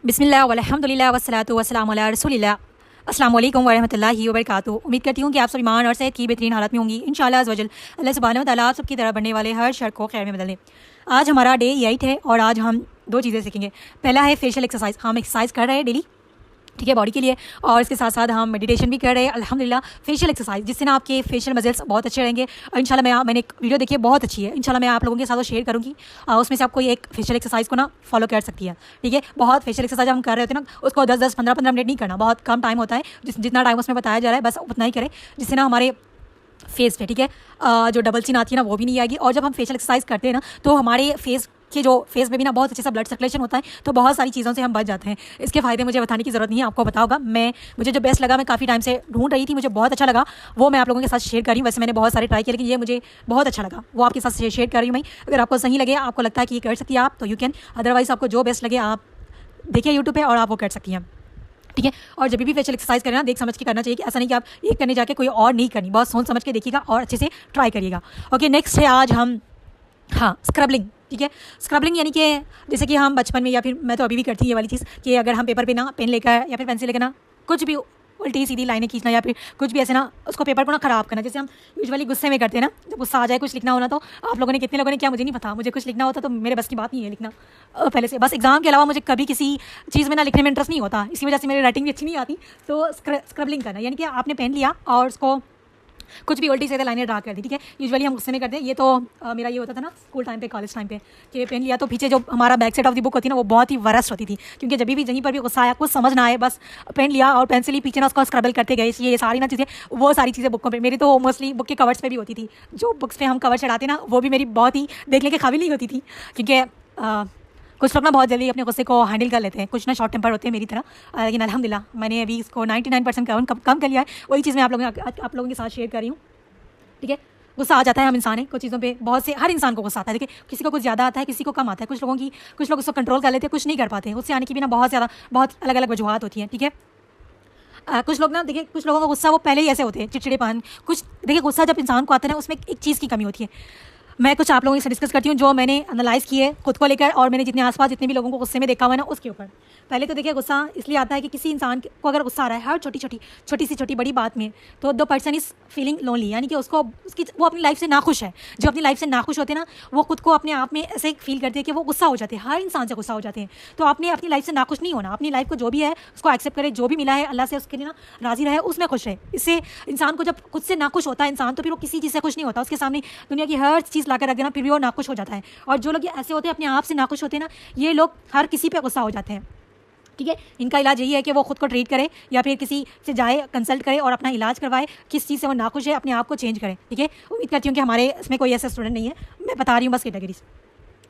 बिस्मिल्लाह वल्हम्दुलिल्लाह वस्सलातु वस्सलामु अला रसूलिल्लाह। अस्सलाम वालेकुम वरहमतुल्लाहि वबरकातुहू। उम्मीद करती हूँ कि आप सब ईमान और सेहत की बेहतरीन हालत में होंगी। इंशाअल्लाह अज़्ज़ वजल अल्लाह सुब्हानहू व तआला आप सबकी तरह बढ़ने वाले हर शर को खैर में बदल दें। आज हमारा डे 8 है और आज हम दो चीज़ें सीखेंगे। पहला है फेशियल एक्सरसाइज। हम एक्सरसाइज कर रहे हैं डेली, ठीक है, बॉडी के लिए, और इसके साथ साथ हम मेडिटेशन भी कर रहे हैं अल्हम्दुलिल्लाह। फेशियल एक्सरसाइज जिससे ना आपके फेशियल मसल्स बहुत अच्छे रहेंगे और इंशाल्लाह मैंने एक वीडियो देखी है, बहुत अच्छी है, इंशाल्लाह मैं आप लोगों के साथ शेयर करूँगी। उसमें से आपको एक फेशियल एक्सरसाइज को ना फॉलो कर सकती है, ठीक है। बहुत फेशियल एक्सरसाइज हम कर रहे होते हैं ना, उसको 10-10 15-15 मिनट नहीं करना, बहुत कम टाइम होता है, जितना टाइम उसमें बताया जा रहा है बस उतना ही करें, जिससे ना हमारे फेस पे, ठीक है, जो डबल चिन आती है ना वो भी नहीं आएगी। और जब हम फेशियल एक्सरसाइज करते हैं ना तो हमारे फेस में भी ना बहुत अच्छे से ब्लड सर्कुलेशन होता है, तो बहुत सारी चीज़ों से हम बच जाते हैं। इसके फ़ायदे मुझे बताने की ज़रूरत नहीं है, आपको पता होगा। मुझे जो बेस्ट लगा, मैं काफ़ी टाइम से ढूंढ रही थी, मुझे बहुत अच्छा लगा, वो मैं आप लोगों के साथ शेयर कर रही हूँ। वैसे मैंने बहुत सारे ट्राई किए लेकिन ये मुझे बहुत अच्छा लगा, वो आपके साथ शेयर कर रही हूँ मैं। अगर आपको सही लगे, आपको लगता है कि ये कर सकती है आप, तो यू कैन, अदरवाइज़ आपको जो बेस्ट लगे आप देखिए यूट्यूब पर और आप वो कर सकती हैं, ठीक है। और जब भी फेशियल एक्सरसाइज करें ना, देख समझ के करना चाहिए, कि ऐसा नहीं कि आप एक करने जाके कोई और नहीं करनी, बहुत सोच समझ के देखिएगा और अच्छे से ट्राई करिएगा। ओके, नेक्स्ट है आज हम स्क्रबलिंग, ठीक है। स्क्रबलिंग यानी कि जैसे कि हम बचपन में, या फिर मैं तो अभी भी करती हूँ ये वाली चीज़, कि अगर हम पेपर पे ना पेन लेकर या फिर पेंसिल लेकर ना कुछ भी उल्टी सीधी लाइनें खींचना या फिर कुछ भी ऐसे ना उसको पेपर को ना ख़राब करना, जैसे हम यूजुअली गुस्से में करते हैं ना, जब गुस्सा आ जाए कुछ लिखना होना, तो आप लोगों ने कितने लोगों ने क्या, मुझे नहीं पता, मुझे कुछ लिखना होता तो मेरे बस की बात नहीं है लिखना पहले से। बस एग्जाम के अलावा मुझे कभी किसी चीज़ में ना लिखने में इंटरेस्ट नहीं होता, इसी वजह से मेरी राइटिंग भी अच्छी नहीं आती। तो स्क्रबलिंग करना यानी कि आपने पेन लिया और उसको कुछ भी उल्टी सीधे लाइनें ड्रा कर दी, ठीक है। यूजुअली हम गुस्से में करते हैं, ये तो मेरा ये होता था ना स्कूल टाइम पे, कॉलेज टाइम पे, कि पेन लिया तो पीछे जो हमारा back side of the book होती है ना, वो बहुत ही वरस्ट होती थी, क्योंकि जब भी कहीं पर भी गुस्सा आया, कुछ समझ ना आए, बस पेन लिया और पेंसिल ही पीछे ना उसको स्क्रबल करते गए, ये सारी ना चीज़ें, वो सारी चीज़ें बुकों पर, मेरी तो मोस्टली बुक के कवर्स पर भी होती थी। जो बुक्स पे हम कवर चढ़ाते ना, वो भी मेरी बहुत ही देखने के काबिल नहीं होती थी, क्योंकि कुछ लोग ना बहुत जल्दी अपने गुस्से को हैंडल कर लेते हैं, कुछ ना शॉर्ट टेम्पर होते हैं मेरी तरह, लेकिन अल्हम्दुलिल्लाह मैंने अभी इसको 99% कम कर लिया है। वही चीज़ मैं आप लोगों के साथ शेयर कर रही हूँ, ठीक है। गुस्सा आ जाता है, हम इंसान हैं, कुछ चीज़ों पे बहुत से, हर इंसान को गुस्सा आता है, देखिए, किसी को कुछ ज़्यादा आता है, किसी को कम आता है। कुछ लोग उसको कंट्रोल कर लेते हैं, कुछ नहीं कर पाते। गुस्से आने की भी ना बहुत अलग अलग वजूहत होती हैं, ठीक है। कुछ लोग ना, देखिए, कुछ लोगों का गुस्सा वो पहले ही ऐसे होते हैं, चिड़चिड़ेपन, कुछ, देखिए, गुस्सा जब इंसान को आता है ना, उसमें एक चीज़ की कमी होती है। मैं कुछ आप लोगों से डिस्कस करती हूँ जो मैंने एनालाइज़ किए खुद को लेकर, और मैंने जितने आसपास जितने भी लोगों को गुस्से में देखा हुआ है ना, उसके ऊपर। पहले तो देखिए, गुस्सा इसलिए आता है कि किसी इंसान को अगर गुस्सा आ रहा है हर छोटी बड़ी बात में, तो the person is feeling lonely, यानी कि वो अपनी लाइफ से नाखुश है। जो अपनी लाइफ से नाखुश होते हैं ना, वो खुद को अपने आप में ऐसे फील करते हैं कि वो गुस्सा हो जाते हैं, हर इंसान से गुस्सा हो जाते हैं। तो आपने अपनी लाइफ से नाखुश नहीं होना, अपनी लाइफ को जो भी है उसको एक्सेप्ट करे, जो भी मिला है अल्लाह से उसके लिए ना राज़ी रहे, उसमें खुश रहे। इससे इंसान को, जब खुद से नाखुश होता है इंसान, तो फिर वो किसी चीज़ से खुश नहीं होता, उसके सामने दुनिया की हर चीज़ ला कर रख देना, फिर भी वो नाखुश हो जाता है। और जो लोग ऐसे होते हैं, अपने आप से नाखुश होते हैं ना, ये लोग हर किसी पे गुस्सा हो जाते हैं, ठीक है। इनका इलाज यही है कि वो खुद को ट्रीट करे या फिर किसी से जाए, कंसल्ट करे और अपना इलाज करवाए, किस चीज़ से वो नाखुश है, अपने आप को चेंज करे, ठीक है। उम्मीद करती हूँ कि हमारे इसमें कोई ऐसा स्टूडेंट नहीं है, मैं बता रही हूँ बस कैटेगरीज,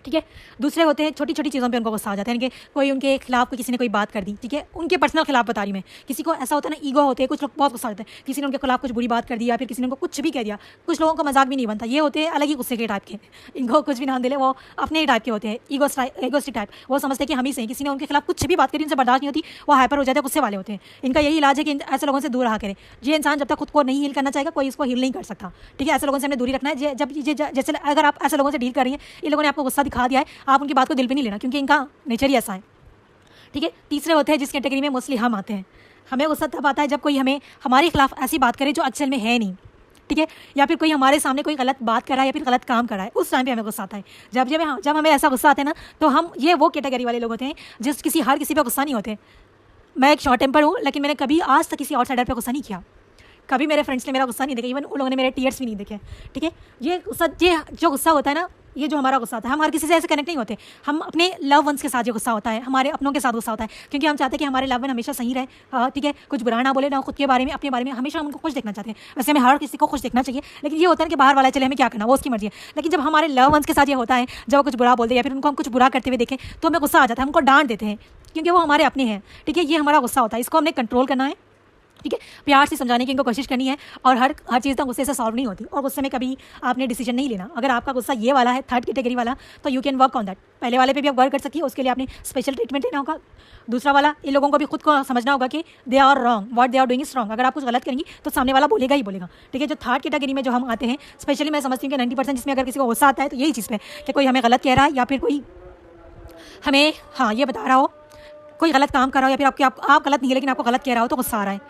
ठीक है। दूसरे होते हैं छोटी छोटी चीज़ों पे उनको गुस्सा आ जाता है, कि कोई उनके खिलाफ किसी ने कोई बात कर दी, ठीक है, उनके पर्सनल खिलाफ बता रही मैं। किसी को ऐसा होता है ना, ईगो होते हैं, कुछ लोग बहुत गुस्सा होते हैं, किसी ने उनके खिलाफ कुछ बुरी बात कर दी या फिर किसी ने उनको कुछ भी कह दिया। कुछ लोगों का मजाक भी नहीं बनता, ये होते हैं अलग ही गुस्से के टाइप के, इनको कुछ भी ना दिले, वो अपने ही टाइप के होते हैं, ईगोस्टिक टाइप। वो समझते हैं कि हम ही सही, किसी ने उनके खिलाफ कुछ भी बात करी, उनसे बर्दाश्त नहीं होती, वो हाइपर हो जाते हैं, गुस्से वाले होते हैं। इनका यही इलाज है कि ऐसे लोगों से दूर रहा करें। ये इंसान जब तक खुद को नहीं हील करना चाहेगा, कोई इसको हील नहीं कर सकता, ठीक है। ऐसे लोगों से हमने दूरी रखना है। जैसे अगर आप ऐसे लोगों से डील कर रही हैं, इन लोगों ने आपको गुस्सा दिखा दिया है, आप उनकी बात को दिल पे नहीं लेना, क्योंकि इनका नेचर ही ऐसा है, ठीक है। तीसरे होते हैं जिस कैटेगरी में मोस्टली हम आते हैं। हमें गुस्सा तब आता है जब कोई हमारे खिलाफ ऐसी बात करे जो अक्सर में है नहीं, ठीक है, या फिर कोई हमारे सामने कोई गलत बात कर रहा है या फिर गलत काम कर रहा है, उस टाइम पे हमें गुस्सा आता है। जब हमें ऐसा गुस्सा आता है ना, तो वो कैटेगरी वाले लोग होते हैं हर किसी पे गुस्सा नहीं होते। मैं एक शॉर्ट टेम्पर हूँ, लेकिन मैंने कभी आज तक किसी आउटसाइडर पे गुस्सा नहीं किया। कभी मेरे फ्रेंड्स ने मेरा गुस्सा नहीं देखा, इवन उन लोगों ने मेरे टीयर्स भी नहीं देखे, ठीक है। ये जो गुस्सा होता है ना, ये जो हमारा गुस्सा होता है, हम हर किसी से ऐसे कनेक्ट नहीं होते। हम अपने लव वंस के साथ जो गुस्सा होता है, हमारे अपनों के साथ गुस्सा होता है, क्योंकि हम चाहते हैं कि हमारे लव वन हमेशा सही रहे, ठीक है, कुछ बुरा ना बोले, ना खुद के बारे में, अपने बारे में, हमेशा हम उनको खुश देखना चाहते हैं। वैसे हमें हर किसी को खुश देखना चाहिए, लेकिन ये होता है कि बाहर वाला चले, हमें क्या करना, वो उसकी मर्जी है। लेकिन जब हमारे लव वंस के साथ ये होता है, जब वो कुछ बुरा बोलते हैं या फिर उनको हम कुछ बुरा करते हुए देखें, तो हमें गुस्सा आ जाता है, हमको डांट देते हैं, क्योंकि वो हमारे अपने हैं, ठीक है। ये हमारा गुस्सा होता है, इसको हमने कंट्रोल करना है, ठीक है। प्यार से समझाने की इनको कोशिश करनी है, और हर चीज़ तो गुस्से से सॉल्व नहीं होती, और गुस्से में कभी आपने डिसीजन नहीं लेना। अगर आपका गुस्सा ये वाला है, थर्ड कैटेगरी वाला, तो you can work on that. पहले वाले पे भी आप वर्क कर सकती है, उसके लिए आपने स्पेशल ट्रीटमेंट लेना होगा। दूसरा वाला, इन लोगों को भी खुद को समझना होगा कि they are wrong, what they are doing is wrong. अगर आप कुछ गलत करेंगी तो सामने वाला बोलेगा ही बोलेगा, ठीक है। जो थर्ड कैटेगरी में जो हम आते हैं, स्पेशली मैं समझती हूँ कि 90% जिसमें अगर किसी को गुस्सा आता है तो यही चीज़ पे, कि कोई हमें गलत कह रहा है या फिर कोई हमें ये बता रहा हो कोई गलत काम कर रहा हो या फिर आप गलत नहीं है लेकिन आपको गलत कह रहा हो तो गुस्सा आ रहा है।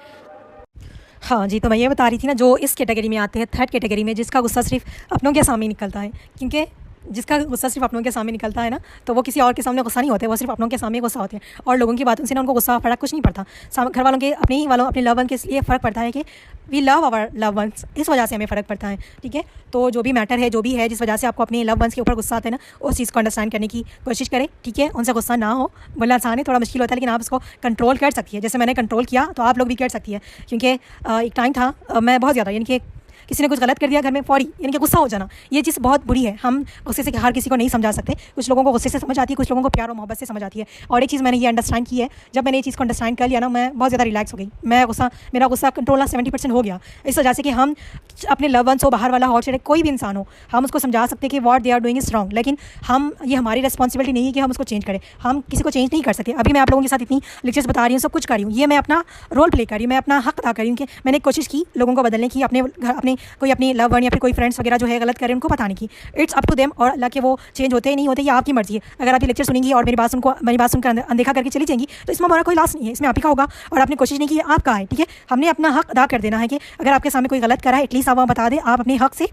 हाँ जी, तो मैं ये बता रही थी ना, जो इस कैटेगरी में आते हैं, थर्ड कैटेगरी में, जिसका गुस्सा सिर्फ अपनों के सामने निकलता है। क्योंकि जिसका गुस्सा सिर्फ अपनों के सामने निकलता है ना, तो वो किसी और के सामने गुस्सा नहीं होते, वो सिर्फ अपनों के सामने गुस्सा होते हैं। और लोगों की बातों से ना उनको गुस्सा फर्क कुछ नहीं पड़ता। घर वालों के, अपने लव वन के लिए फ़र्क पड़ता है कि we love our love ones, इस वजह से हमें फ़र्क पड़ता है। ठीक है, तो जो भी मैटर है, जो भी है, जिस वजह से आपको अपने लव वंस के ऊपर गुस्सा आता है ना, उस चीज़ को अंडरस्टैंड करने की कोशिश करें। ठीक है, उनसे गुस्सा ना हो, बोलना आसान है, थोड़ा मुश्किल होता है, लेकिन आप उसको कंट्रोल कर सकती है। जैसे मैंने कंट्रोल किया तो आप लोग भी कर सकती है। क्योंकि एक टाइम था, मैं बहुत ज़्यादा, यानी कि किसी ने कुछ गलत कर दिया घर में, फौरी यानी कि गुस्सा हो जाना, ये चीज़ बहुत बुरी है। हम गुस्से से हर किसी को नहीं समझा सकते। कुछ लोगों को गुस्से से समझ आती है, कुछ लोगों को प्यार और मोहब्बत से समझ आती है। और एक चीज़ मैंने ये अंडरस्टैंड की है, जब मैंने ये चीज़ को अंडरस्टैंड कर लिया ना, मैं बहुत ज़्यादा रिलैक्स हो गई। मेरा गुस्सा कंट्रोल ना 70% हो गया। इस वजह से कि हम अपने लव वंस हो, बाहर वाला हो, चाहे कोई भी इंसान हो, हम उसको समझा सकते हैं कि what they are doing is wrong. लेकिन ये हमारी रिस्पॉन्सिबिलिटी नहीं है कि हम उसको चेंज करें। हम किसी को चेंज नहीं कर सकते। अभी मैं आप लोगों के साथ इतनी लेक्चर्स बता रही हूँ, सब कुछ कर रही हूँ, ये मैं अपना रोल प्ले कर रही हूँ, मैं अपना हक अदा कर रही हूँ कि मैंने कोशिश की लोगों को बदलने की, अपने लव वन या फिर कोई फ्रेंड्स वगैरह जो है गलत कर रहे हैं उनको बताने की। इट्स अप टू देम, और अल्लाह के वो चेंज होते ही नहीं होते, ये आपकी मर्जी है। अगर आप ये लेक्चर सुनेंगी और मेरी बात सुनकर अनदेखा करके चली जाएंगी तो इसमें हमारा कोई लॉस नहीं है, इसमें आप ही का होगा। और आपने कोशिश नहीं की, आपका है। ठीक है, हमने अपना हक अदा कर देना है कि अगर आपके सामने कोई गलत करा है, एटलीस्ट आप बता दें, आप अपने हक से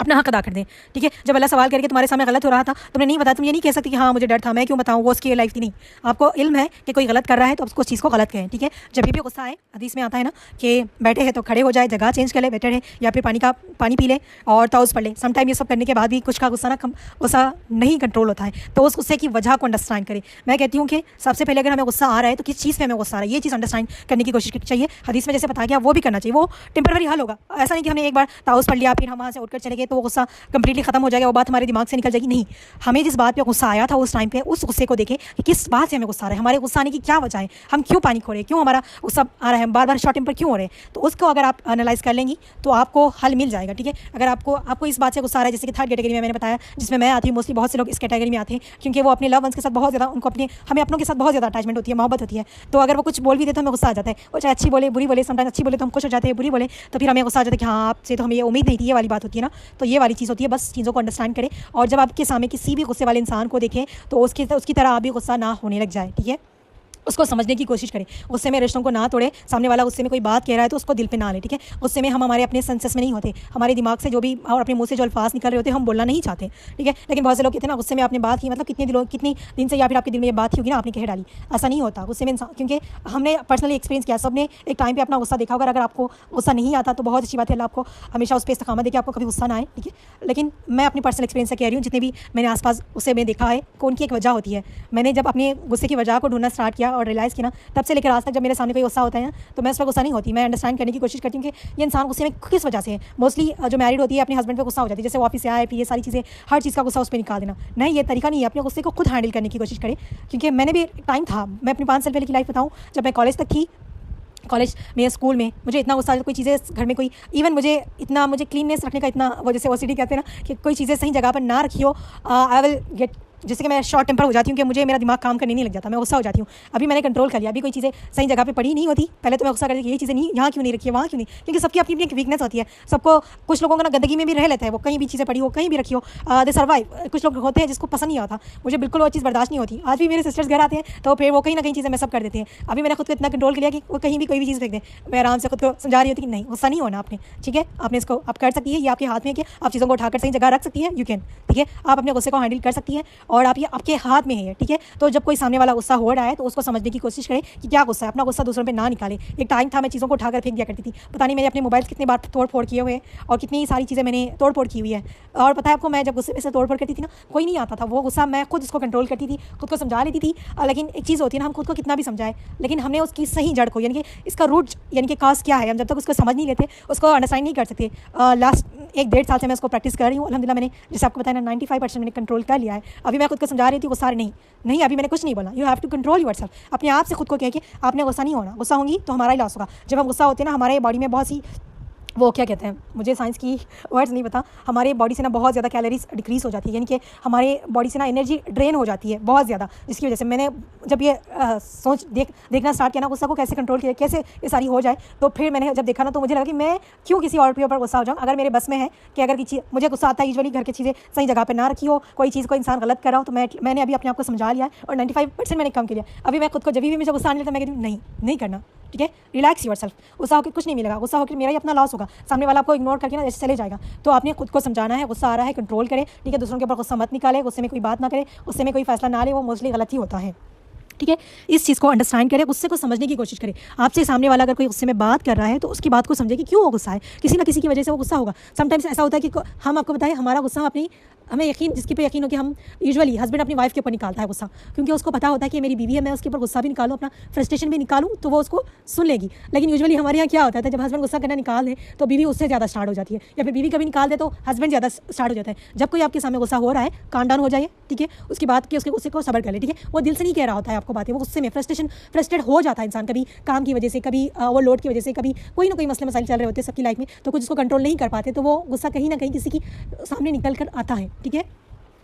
अपना हक अदा कर दें। ठीक है, जब अल्लाह सवाल करके तुम्हारे सामने गलत हो रहा था, तुमने नहीं बताया, तुम ये नहीं कह सकती कि हाँ मुझे डर था, मैं क्यों बताऊँ, वो उसकी लाइफ थी। नहीं, आपको इल्म है कि कोई गलत कर रहा है तो उसको चीज़ को गलत कहें। ठीक है, जब भी गुस्सा आए, हदीस में आता है ना कि बैठे हैं तो खड़े हो जाए, जगह चेंज कर ले, बैठे रहे, या फिर पानी पी ले और ताउज़ पढ़ ले। समटाइम ये सब करने के बाद भी कुछ का गुस्सा नहीं कंट्रोल होता है, तो उस गुस्से की वजह को अंडरस्टैंड करें। मैं कहती हूँ कि सबसे पहले अगर हमें गुस्सा आ रहा है तो किस चीज़ में हमें गुस्सा आ रहा है, ये चीज़ अंडरस्टैंड करने की कोशिश चाहिए। हदीस में जैसे बताया गया वो भी करना चाहिए, वो टेम्पररी हल होगा। ऐसा नहीं कि हमने एक बार ताउज़ पढ़ लिया फिर हम वहाँ से उठकर चले गए तो वो गुस्सा कंप्लीटली खत्म हो जाएगा, वो बात हमारे दिमाग से निकल जाएगी। नहीं, हमें जिस बात पे गुस्सा आया था उस टाइम पे, उस गुस्से को देखें कि किस बात से हमें गुस्सा आ रहा है, हमारे गुस्सा आने की क्या वजह है, हम क्यों पानी खो रहे हैं, क्यों हमारा गुस्सा आ रहा है, हम बार बार शॉर्ट टेम्पर क्यों हो रहे हैं। तो उसको अगर आप एनालाइज कर लेंगी तो आपको हल मिल जाएगा। ठीक है, अगर आपको इस बात से गुस्सा आ रहा है, जैसे कि थर्ड कैटेगरी में मैंने बताया, जिसमें मैं आती हूँ, मोस्टली बहुत से लोग इस कैटेगरी में आते हैं क्योंकि वो अपने लव वंस के साथ बहुत ज़्यादा, हमें अपनों के साथ बहुत ज़्यादा अटैचमेंट होती है, मोहब्बत होती है। तो अगर वो कुछ बोल भी देते तो हमें गुस्सा आ जाता है, वो चाहे अच्छी बोले बुरी बोले, समटाइम अच्छी बोले तो हम खुश हो जाते हैं, बुरी बोले तो फिर हमें गुस्सा आ जाता है कि हाँ आपसे तो हमें ये उम्मीद नहीं थी, ये वाली बात होती है ना। तो ये वाली चीज़ होती है, बस चीज़ों को अंडरस्टैंड करें। और जब आपके सामने किसी भी गुस्से वाले इंसान को देखें तो उसकी तरह आप भी गुस्सा ना होने लग जाए। ठीक है, उसको समझने की कोशिश करें, गुस्से में रिश्तों को ना तोड़े। सामने वाला गुस्से में कोई बात कह रहा है तो उसको दिल पे ना ले। ठीक है, गुस्से में हम हमारे अपने सेंसेस में नहीं होते, हमारे दिमाग से जो भी और अपने मुंह से जो अल्फाज निकल रहे होते हैं हम बोलना नहीं चाहते। ठीक है, लेकिन बहुत से लोग कहते हैं ना गुस्से में आपने बात की, मतलब कितनी दिन से या फिर आपके दिल में ये बात की होगी ना, आपने कह डाली। ऐसा नहीं होता गुस्से में इंसान, क्योंकि हमने पर्सनली एक्सपीरियंस किया, सबने एक टाइम पर अपना गुस्सा देखा होगा। अगर आपको गुस्सा नहीं आता तो बहुत अच्छी बात है, अल्लाह आपको हमेशा उस पर इस्तकामत दे कि आपको कभी गुस्सा ना आए। ठीक है, लेकिन मैं अपनी पर्सनल एक्सपीरियंस से कह रही हूँ, जितने भी मैंने आसपास गुस्से में देखा है कि उनकी एक वजह होती है। मैंने जब अपने गुस्से की वजह को ढूंढना स्टार्ट किया और रियलाइज़ किया ना, तब से लेकर आज तक जब मेरे सामने कोई गुस्सा होता है ना तो मैं उस पर गुस्सा नहीं होती, मैं अंडरस्टैंड करने की कोशिश करती हूँ कि ये इंसान गुस्से में किस वजह से है। मोस्टली जो मैरिड होती है अपने हस्बैंड पे गुस्सा हो जाती है, जैसे वो ऑफिस से आए फिर ये सारी चीज़ें, हर चीज़ का गुस्सा उस पर निकाल देना, नहीं, ये तरीका नहीं है। अपने गुस्से को खुद हैंडल करने की कोशिश करें। क्योंकि मैंने भी टाइम था, मैं अपनी 5 साल पहले की लाइफ बताऊँ, जब मैं कॉलेज तक थी, कॉलेज में स्कूल में मुझे इतना गुस्सा, कोई चीज़ें घर में कोई इवन मुझे क्लीननेस रखने का इतना, वो जैसे ओसीडी कहते हैं ना कि कोई चीज़ें सही जगह पर ना रखी हो, आई विल गेट, जैसे कि मैं शॉर्ट टेम्पर हो जाती हूँ कि मुझे मेरा दिमाग काम करने नहीं लग जाता, मैं गुस्सा हो जाती हूँ। अभी मैंने कंट्रोल कर लिया, अभी कोई चीज़ें सही जगह पे पड़ी नहीं होती, पहले तो मैं गुस्सा करती ये चीज़ें नहीं, यहाँ क्यों नहीं रखी है, वहाँ क्यों नहीं, क्योंकि सबकी अपनी अपनी एक वीकनेस होती है। सबको, कुछ लोगों का ना गंदगी में भी रह लेता है, वो कहीं भी चीज़ें पड़ी हो, कहीं भी रखी हो, दे सर्वाइव। कुछ लोग होते हैं जिसको पसंद नहीं आता, मुझे बिल्कुल वो चीज़ बर्दाश्त नहीं होती। आज भी मेरे सिस्टर्स घर आते हैं तो फिर वो कहीं ना कहीं चीज़ें मैं सब कर देते हैं। अभी मैंने खुद को इतना कंट्रोल किया कि वो कहीं भी कोई भी चीज़ फेंक दें, मैं आराम से खुद को समझा रही होती कि नहीं, गुस्सा नहीं होना आपने। ठीक है, आपने इसको आप कर सकती है, ये आपके हाथ में कि आप चीज़ों को उठाकर सही जगह रख सकती है, यू कैन। ठीक है, आप अपने गुस्से को हैंडल कर सकती है और आप ये आपके हाथ में है। ठीक है, तो जब कोई सामने वाला गुस्सा हो रहा है तो उसको समझने की कोशिश करें कि क्या गुस्सा है, अपना गुस्सा दूसरों पे ना निकाले। एक टाइम था मैं चीज़ों को उठाकर फेंक दिया करती थी, पता नहीं मैंने अपने मोबाइल कितनी बार तोड़ फोड़ किए हुए और कितनी सारी चीज़ें मैंने तोड़ फोड़ की हुई है। और पता है आपको, मैं जब गुस्से से तोड़ फोड़ करती थी ना, कोई नहीं आता था, वो गुस्सा मैं खुद उसको कंट्रोल करती थी, खुद को समझा लेती थी। लेकिन एक चीज़ होती है ना, हम खुद को कितना भी समझाएं, लेकिन हमने उसकी सही जड़ को, यानी कि इसका रूट, यानी कि कॉज क्या है, हम जब तक उसको समझ नहीं लेते, उसको अंडरस्टैंड नहीं कर सकते। लास्ट 1-1.5 साल से मैं उसको प्रैक्टिस कर रही हूँ, अल्हम्दुलिल्लाह। मैंने जैसे आपको बताया ना 95% मैंने कंट्रोल कर लिया है। अभी मैं खुद को समझा रही थी गुस्सा नहीं, अभी मैंने कुछ नहीं बोला, you have to control yourself. अपने आप से खुद को कह के आपने गुस्सा नहीं होना, गुस्सा होंगी तो हमारा ही लॉस होगा। जब हम गुस्सा होते हैं ना, हमारे बॉडी में बहुत सी वो क्या कहते हैं, मुझे साइंस की वर्ड्स नहीं पता, हमारे बॉडी से ना बहुत ज़्यादा कैलोरीज डिक्रीज़ हो जाती है, यानी कि हमारे बॉडी से ना एनर्जी ड्रेन हो जाती है बहुत ज़्यादा, जिसकी वजह से मैंने जब ये देखना स्टार्ट किया ना गुस्सा को कैसे कंट्रोल किया, कैसे ये सारी हो जाए, तो फिर मैंने जब देखा ना तो मुझे लगा कि मैं क्यों किसी और के ऊपर गुस्सा हो जाऊँ। अगर मेरे बस में है कि अगर किसी मुझे गुस्सा आता है, यूजुअली घर की चीज़ें सही जगह पर ना रखी हो, कोई चीज़ को इंसान गलत कर रहा हो, तो मैंने अभी अपने आप को समझा लिया और 95% मैंने कम किया। अभी मैं खुद को जब भी मुझे गुस्सा आने लगता है मैं कहती हूँ नहीं करना, ठीक है, रिलैक्स योरसेल्फ। गुस्सा होकर कुछ नहीं मिलेगा, गुस्सा होकर मेरा ही अपना लॉस होगा, सामने वाला आपको इग्नोर करके ना जैसे चले जाएगा। तो आपने खुद को समझाना है, गुस्सा आ रहा है कंट्रोल करें, ठीक है, दूसरों के ऊपर गुस्सा मत निकाले, गुस्से में कोई बात ना करें, गुस्से में कोई फैसला ना ले, वो मोस्टली गलत ही होता है, ठीक है। इस चीज़ को अंडरस्टैंड करें, गुस्से को समझने की कोशिश करें। आपसे सामने वाला अगर कोई गुस्से में बात कर रहा है तो उसकी बात को समझे कि क्यों वो गुस्सा है, किसी ना किसी की वजह से वो गुस्सा होगा। समटाइम्स ऐसा होता है कि हम आपको बताएं, हमारा गुस्सा हमें यकीन, जिसके पे यकीन हो कि हम यूजुअली हस्बैंड अपनी वाइफ के ऊपर निकालता है गुस्सा, क्योंकि उसको पता होता है कि मेरी बीवी है, मैं उसके ऊपर गुस्सा भी निकालूं, अपना फ्रस्ट्रेशन भी निकालूं तो वो उसको सुन लेगी। लेकिन यूजुअली हमारे यहाँ क्या होता है, जब हस्बैंड गुस्सा करना निकाल दे तो बीवी उससे ज़्यादा स्टार्ट हो जाती है, या फिर बीवी कभी निकाल दे तो हस्बैंड ज़्यादा स्टार्ट हो जाता है। जब कोई आपके सामने गुस्सा हो रहा है, काम डाउन हो जाइए, ठीक है, उसकी बात की, उसके गुस्से को सब्र कर ले, ठीक है। वो दिल से नहीं कह रहा होता है आपको बातें, वो गुस्से में फ्रस्ट्रेटेड हो जाता है इंसान, कभी काम की वजह से, कभी ओवरलोड की वजह से, कभी कोई ना कोई मसले मसाइल चल रहे होते हैं सबकी लाइफ में, तो कुछ उसको कंट्रोल नहीं कर पाते, तो वो गुस्सा कहीं ना कहीं किसी की सामने निकल कर आता है, ठीक है।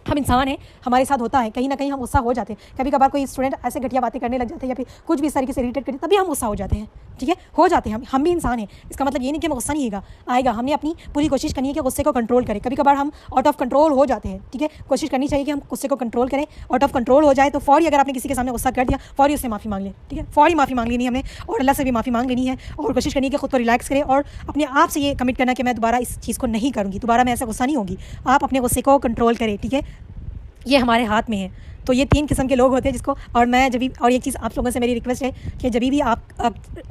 हम इंसान हैं, हमारे साथ होता है, कहीं ना कहीं हम गुस्सा हो जाते हैं। कभी कभार कोई स्टूडेंट ऐसे घटिया बातें करने लग जाते हैं या फिर कुछ भी इस तरीके से इरिटेट करते तभी हम गुस्सा हो जाते हैं, ठीक है, हो जाते हैं। हम भी इंसान हैं, इसका मतलब ये नहीं कि हमें गुस्सा नहीं आएगा। हमने अपनी पूरी कोशिश करनी है कि गुस्से को कंट्रोल करें। कभी कभार हम आउट ऑफ कंट्रोल हो जाते हैं, ठीक है, कोशिश करनी चाहिए कि हम गुस्से को कंट्रोल करें। आउट ऑफ कंट्रोल हो जाए तो फौरी, अगर आपने किसी के सामने गुस्सा कर दिया, फौरी उससे माफ़ी मांग लें, ठीक है, फौरी माफ़ी मांग लेनी है हमने, और अल्लाह से भी माफ़ी मांग लेनी है, और कोशिश करनी है कि खुद को रिलैक्स करें और अपने आप से ये कमिट करना कि मैं दोबारा इस चीज़ को नहीं करूँगी, दोबारा मैं ऐसा गुस्सा नहीं होगी। आप अपने गुस्से को कंट्रोल करें, ठीक है, ये हमारे हाथ में है। तो ये 3 किस्म के लोग होते हैं जिसको, और मैं जब भी, और एक चीज़ आप लोगों से मेरी रिक्वेस्ट है कि जब भी आप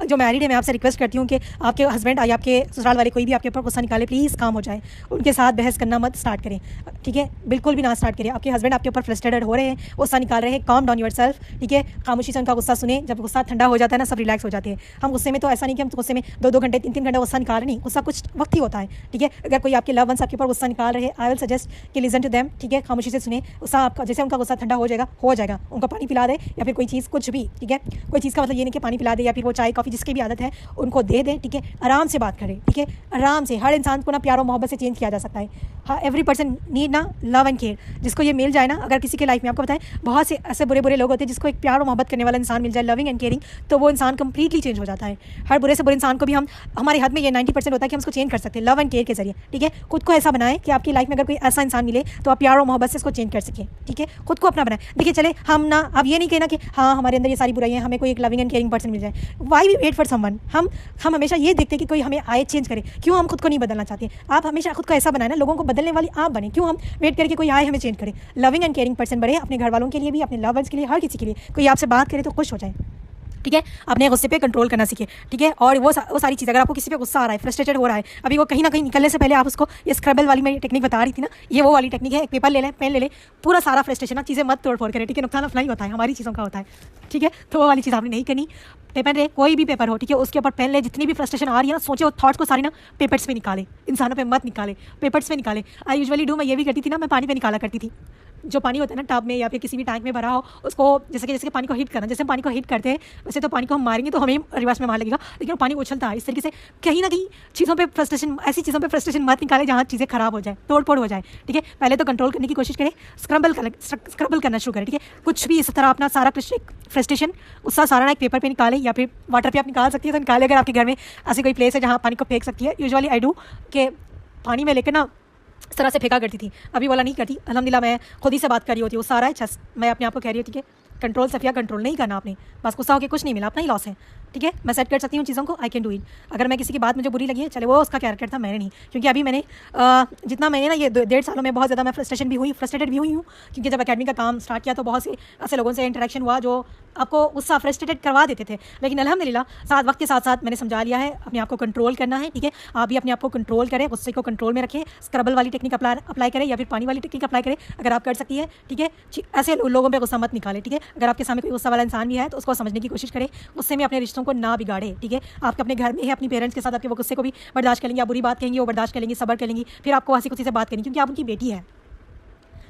जो मैरिड है, मैं आपसे रिक्वेस्ट करती हूँ कि आपके हस्बैंड या आपके ससुराल वाले कोई भी आपके ऊपर गुस्सा निकाले, प्लीज़ काम हो जाए, उनके साथ बहस करना मत स्टार्ट करें, ठीक है, बिल्कुल भी ना स्टार्ट करें। आपके हस्बैंड आपके ऊपर फ्रस्ट्रेटेड हो रहे हैं, गुस्सा निकाल रहे हैं, काम डाउन योरसेल्फ, ठीक है, खामोशी से उनका गुस्सा सुने। जब गुस्सा ठंडा हो जाता है ना, सब रिलैक्स हो जाते हैं। हम गुस्से में तो ऐसा नहीं कि हम गुस्से में 2-2 घंटे 3-3 घंटे गुस्सा निकाल रहे, नहीं, गुस्सा कुछ वक्त ही होता है, ठीक है। अगर कोई आपके लव वंस आपके ऊपर गुस्सा निकाल रहे हैं, आई विल सजेस्ट कि लिसन टू देम, ठीक है, खामोशी से सुने। गुस्सा आपका, जैसे उनका गुस्सा ठंडा हो जाएगा, उनको पानी पिला दे या फिर कोई चीज़, कुछ भी, ठीक है, कोई चीज़ का मतलब ये नहीं कि पानी पिला दे या फिर वो चाय कॉफ़ी जिसकी भी आदत है उनको दे दें, ठीक है, आराम से बात करें, ठीक है, आराम से। हर इंसान को ना प्यार और मोहब्बत से चेंज किया जा सकता है। हाँ, एवरी पर्सन नीड ना लव एंड केयर, जिसको ये मिल जाए ना, अगर किसी के लाइफ में, आपको बताएं, बहुत से ऐसे बुरे लोग होते हैं, जिसको एक प्यार और मोहब्बत करने वाला इंसान मिल जाए, लविंग एंड केयरिंग, तो वो इंसान कंप्लीटली चेंज हो जाता है। हर बुरे से बुरे इंसान को भी हमारे हाथ में ये 90% होता है कि हम उसको चेंज कर सकते हैं लव एंड केयर के जरिए, ठीक है। खुद को ऐसा बनाएं कि आपकी लाइफ में अगर कोई ऐसा इंसान मिले तो आप प्यार और मोहब्बत से इसको चेंज कर सकें, ठीक है, खुद को अपना बनाएं। देखिए, चले हम ना, अब ये नहीं कहना कि हाँ हमारे अंदर ये सारी बुराइयां, हमें कोई एक लविंग एंड केयरिंग पर्सन मिल जाए। Why we wait for someone, हम हमेशा ये देखते हैं कि कोई हमें आए चेंज करे, क्यों हम खुद को नहीं बदलना चाहते। आप हमेशा खुद को ऐसा बनाए ना, लोगों को बदलने वाली आप बने, क्यों हम वेट करके कोई आए हमें चेंज करे। लविंग एंड केयरिंग पर्सन बने, अपने घर वालों के लिए भी, अपने लवर्स के लिए, हर किसी के लिए। कोई आपसे बात करे तो खुश हो जाए, ठीक है, अपने गुस्से पे कंट्रोल करना सीखिए, ठीक है। और वो सारी चीज़, अगर आपको किसी पे गुस्सा आ रहा है, फ्रस्ट्रेटेड हो रहा है, अभी वो कहीं ना कहीं निकलने से पहले आप उसको, ये स्क्रबल वाली मैं टेक्निक बता रही थी ना, ये वो वाली टेक्निक है। एक पेपर ले लें, पेन ले लें, पूरा सारा फ्रस्ट्रेशन ना, चीज़ें मत तोड़ फोड़ करें, ठीक है, नुकसान अपना ही होता है, हमारी चीज़ों का होता है, ठीक है। तो वो वाली चीज़ आपने नहीं करनी। पेपर ले, कोई भी पेपर हो, ठीक है, उसके ऊपर पेन ले, जितनी भी फ्रस्ट्रेशन आ रही है ना, सोचे वो थॉट्स को सारी ना पेपर्स पे निकाले, इंसानों पे मत निकाले, पेपर्स पे निकाले। आई यूजुअली डू, मैं ये भी करती थी ना, मैं पानी पे निकाला करती थी। जो पानी होता है ना टब में या फिर किसी भी टैंक में भरा हो, उसको जैसे पानी को हीट करना, जैसे हम पानी को हीट करते हैं वैसे तो पानी को हम मारेंगे तो हमें रिवर्स में मार लगेगा, लेकिन वो पानी उछलता है। इस तरीके से कहीं ना कहीं चीज़ों पे फ्रस्ट्रेशन, ऐसी चीज़ों पे फ्रस्ट्रेशन मत निकाले जहाँ चीज़ें खराब हो जाए, तोड़ फोड़ हो जाए, ठीक है। पहले तो कंट्रोल करने की कोशिश करें, स्क्रबल करना शुरू करें, ठीक है। कुछ भी इस तरह अपना सारा फ्रस्ट्रेशन, गुस्सा सारा ना एक पेपर पे निकालें, या फिर वाटर पे आप निकाल सकती है तो निकालें। अगर आपके घर में ऐसी कोई प्लेस है जहाँ पानी को फेंक सकती है, यूजुअली आई डू कि पानी में लेकर ना इस तरह से फेंका करती थी, अभी वाला नहीं करती, अल्हम्दुलिल्लाह। मैं खुद ही से बात कर रही होती हूँ, सारा है जस्ट मैं अपने आप को कह रही हूँ, ठीक है, कंट्रोल सफिया, कंट्रोल नहीं करना आपने, बस गुस्सा होकर कुछ नहीं मिला, अपना ही लॉस है, ठीक है। मैं सेट कर सकती हूँ चीज़ों को, आई कैन डू इट। अगर मैं किसी की बात मुझे बुरी लगी है, चले वो उसका कैरेक्टर था, मैंने नहीं, क्योंकि अभी मैंने जितना मैंने ना ये 1.5 सालों में बहुत ज़्यादा मैं फ्रस्ट्रेटेड भी हुई हूँ, क्योंकि जब अकेडमी का काम स्टार्ट किया तो बहुत से ऐसे लोगों से इंटरेक्शन हुआ जो आपको गुस्सा फ्रस्ट्रेटेड करवा देते थे, लेकिन अल्हम्दुलिल्लाह वक्त के साथ साथ मैंने समझा लिया है अपने आप को कंट्रोल करना है, ठीक है। आप भी अपने आप को कंट्रोल करें, गुस्से को कंट्रोल में रखें, स्क्रबल वाली टेक्निक अप्लाई करें या फिर पानी वाली टेक्निक अप्लाई करें, अगर आप कर सकती है, ठीक है। ऐसे लोगों पर गुस्सा मत निकालें, ठीक है। अगर आपके सामने कोई गुस्सा वाला इंसान भी है तो उसको समझने की कोशिश करें, गुस्से में अपने रिश्तों को ना बिगाड़े, ठीक है। आपके अपने घर में है, अपनी पेरेंट्स के साथ आपके वो गुस्से को भी बर्दाश्त करेंगे, आप बुरी बात कहेंगे वो बर्दाश्त करेंगे, सब्र करेंगी, फिर आपको हंसी खुशी से बात करेंगी, क्योंकि आप उनकी बेटी है,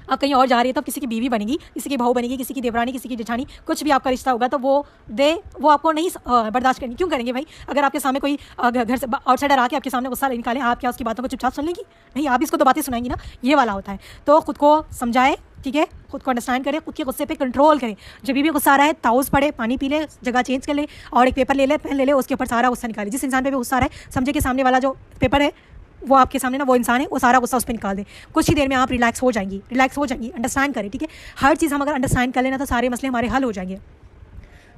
आप कहीं और जा रही है तो किसी की बीवी बनेगी, किसी की बहू बनेगी, किसी की देवरानी, किसी की जेठानी, कुछ भी आपका रिश्ता होगा तो वो आपको नहीं बर्दाश्त करेंगे। क्यों करेंगे भाई? अगर आपके सामने कोई घर से आउटसाइडर आके आपके सामने गुस्सा निकाले, आप क्या उसकी बातों को चुपचाप सुन लेंगी? नहीं, आप इसको तो बातें सुनाएंगी ना। ये वाला होता है। तो खुद को समझाए, ठीक है, खुद को अंडरस्टैंड करें, खुद के गुस्से पे कंट्रोल करें। जब भी गुस्सा आ रहा है ताउस पड़े, पानी पी ले, जगह चेंज कर ले और एक पेपर ले ले, पेन ले ले, उसके ऊपर सारा गुस्सा निकाले। जिस इंसान पे भी गुस्सा आ रहा है समझे कि सामने वाला जो पेपर है वो आपके सामने ना वो इंसान है, वो सारा गुस्सा उस पर निकाल दे। कुछ ही देर में आप रिलैक्स हो जाएंगी, अंडरस्टैंड करें, ठीक है। हर चीज़ हम अगर अंडरस्टैंड कर लेना तो सारे मसले हमारे हल हो जाएंगे,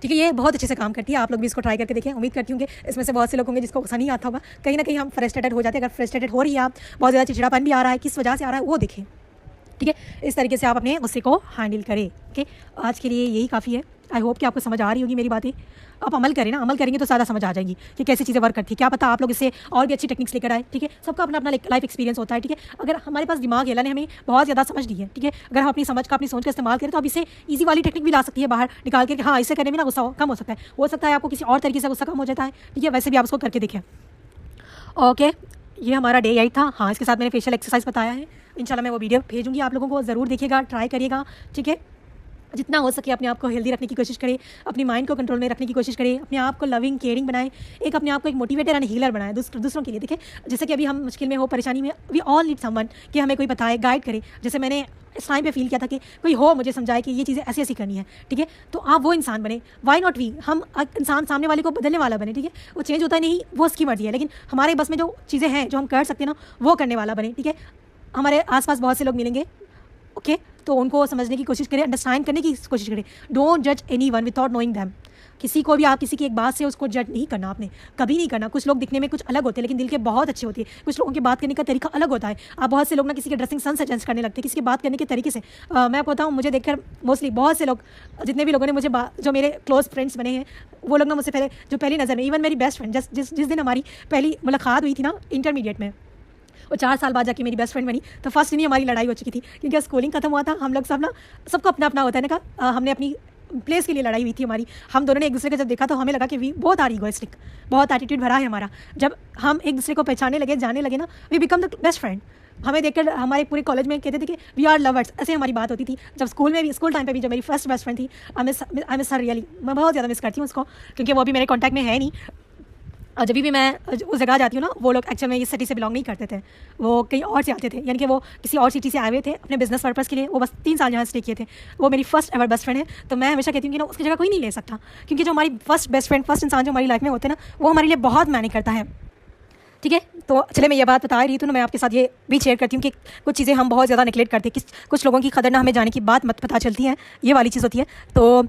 ठीक है। ये बहुत अच्छे से काम करती है। आप लोग भी इसको ट्राई करके देखें। उम्मीद करती हूँ कि इसमें से बहुत से लोग होंगे जिसको गुस्सा नहीं आता होगा। कहीं ना कहीं हम फ्रस्ट्रेटेड हो जाते हैं। अगर फ्रस्ट्रेटेड हो रही है आप, बहुत ज़्यादा चिड़चिड़ापन भी आ रहा है, किस वजह से आ रहा है वो देखें, ठीक है। इस तरीके से आप अपने गुस्से को हैंडल करें, ठीक है। आज के लिए यही काफ़ी है। आई होप कि आपको समझ आ रही होगी मेरी बातें। आप अमल करें ना, अमल करेंगे तो ज़्यादा समझ आ जाएंगी कि कैसी चीज़ें वर्क करती है। क्या पता आप लोग इससे और भी अच्छी टेक्निक्स लेकर आए, ठीक है। सबका अपना अपना लाइफ एक्सपीरियंस होता है, ठीक है। अगर हमारे पास दिमाग है, अल्लाह ने हमें बहुत ज़्यादा समझ दी है, ठीक है। अगर हम अपनी समझ का, अपनी सोच का इस्तेमाल करें तो अब इससे ईजी वाली टेक्निक भी ला सकती है बाहर निकाल के, हाँ इससे करने में ना गुस्सा कम हो सकता है। हो सकता है आपको किसी और तरीके से गुस्सा कम हो जाता है, ठीक है। वैसे भी आप उसको करके देखें। ओके, ये हमारा डे 8 था। हाँ, इसके साथ मैंने फेशियल एक्सरसाइज बताया है। इंशाल्लाह मैं वो वीडियो भेजूंगी आप लोगों को, ज़रूर देखिएगा, ट्राई करिएगा, ठीक है। जितना हो सके अपने आप को हेल्दी रखने की कोशिश करें, अपनी माइंड को कंट्रोल में रखने की कोशिश करें, अपने आप को लविंग केयरिंग बनाएं, एक अपने आप को एक मोटिवेटर एंड हीलर बनाएं दूसरों के लिए। देखिए, जैसे कि अभी हम मुश्किल में हो, परेशानी में, वी ऑल नीड समवन कि हमें कोई बताए, गाइड करे। जैसे मैंने इस टाइम पे फील किया था कि कोई हो मुझे समझाए कि ये चीज़ें ऐसी ऐसी करनी है, ठीक है। तो आप वो इंसान बने। वाई नॉट वी, हम इंसान सामने वाले को बदलने वाला बने, ठीक है। वो चेंज होता नहीं, वो उसकी मर्जी है, लेकिन हमारे बस में जो चीज़ें हैं जो हम कर सकते हैं ना, वो करने वाला बने, ठीक है। हमारे आसपास बहुत से लोग मिलेंगे, ओके, तो उनको समझने की कोशिश करें, अंडरस्टैंड करने की कोशिश करें। डोंट जज एनीवन विदाउट नोइंग देम। किसी को भी आप किसी की एक बात से उसको जज नहीं करना, आपने कभी नहीं करना। कुछ लोग दिखने में कुछ अलग होते हैं लेकिन दिल के बहुत अच्छे होते हैं। कुछ लोगों की बात करने का तरीका अलग होता है। आप बहुत से लोग ना किसी के ड्रेसिंग सेंस सजेस्ट करने लगते हैं, किसी की बात करने के तरीके से। मैं आपको बताऊँ, मुझे देखकर मोस्टली बहुत से लोग, जितने भी लोगों ने मुझे जो मेरे क्लोज फ्रेंड्स बने हैं, वो लोग ना मुझसे पहली नज़र में, इवन मेरी बेस्ट फ्रेंड जिस दिन हमारी पहली मुलाकात हुई थी ना इंटरमीडिएट में, वो 4 साल बाद जाके मेरी बेस्ट फ्रेंड बनी। तो फर्स्ट दिन ही हमारी लड़ाई हो चुकी थी, क्योंकि स्कूलिंग खत्म हुआ था। हम लोग सब ना, सबको अपना अपना होता है ना, का हमने अपनी प्लेस के लिए लड़ाई हुई थी हमारी। हम दोनों ने एक दूसरे को जब देखा तो हमें लगा कि वी बहुत आर ईगोइस्टिक, बहुत एटीट्यूड भरा है हमारा। जब हम एक दूसरे को पहचानने लगे, जानने लगे ना, we become the best friend. हमें देखकर हमारे पूरे कॉलेज में कहते थे कि वी आर लवर्स, ऐसे हमारी बात होती थी। जब स्कूल में भी, स्कूल टाइम पे भी, जो मेरी फर्स्ट बेस्ट फ्रेंड थी, आई मिस हर रियली। मैं बहुत ज़्यादा मिस करती हूँ उसको, क्योंकि वो अभी मेरे कॉन्टैक्ट में है नहीं। और जब भी मैं उस जगह जाती हूँ ना, वो लोग एक्चुअल में इस सिटी से बिलोंग नहीं करते थे, वो कहीं और से आते थे, यानी कि वो किसी और सिटी से आए हुए थे अपने बिजनेस पर्पज़ के लिए। वो बस 3 साल यहाँ स्टे किए थे। वो मेरी फर्स्ट एवर बेस्ट फ्रेंड है। तो मैं हमेशा कहती हूँ कि ना, उसकी जगह कोई नहीं ले सकता, क्योंकि जो हमारी फर्स्ट बेस्ट फ्रेंड, फर्स्ट इंसान जो हमारी लाइफ में होते हैं ना, वो हमारे लिए बहुत मैने करता है, ठीक है। तो चले, मैं ये बात बता रही थी ना, मैं आपके साथ ये भी शेयर करती हूँ कि कुछ चीज़ें हम बहुत ज़्यादा नेगलेक्ट करते हैं। कुछ लोगों की कदर ना हमें जाने की बात मत पता चलती है, ये वाली चीज़ होती है। तो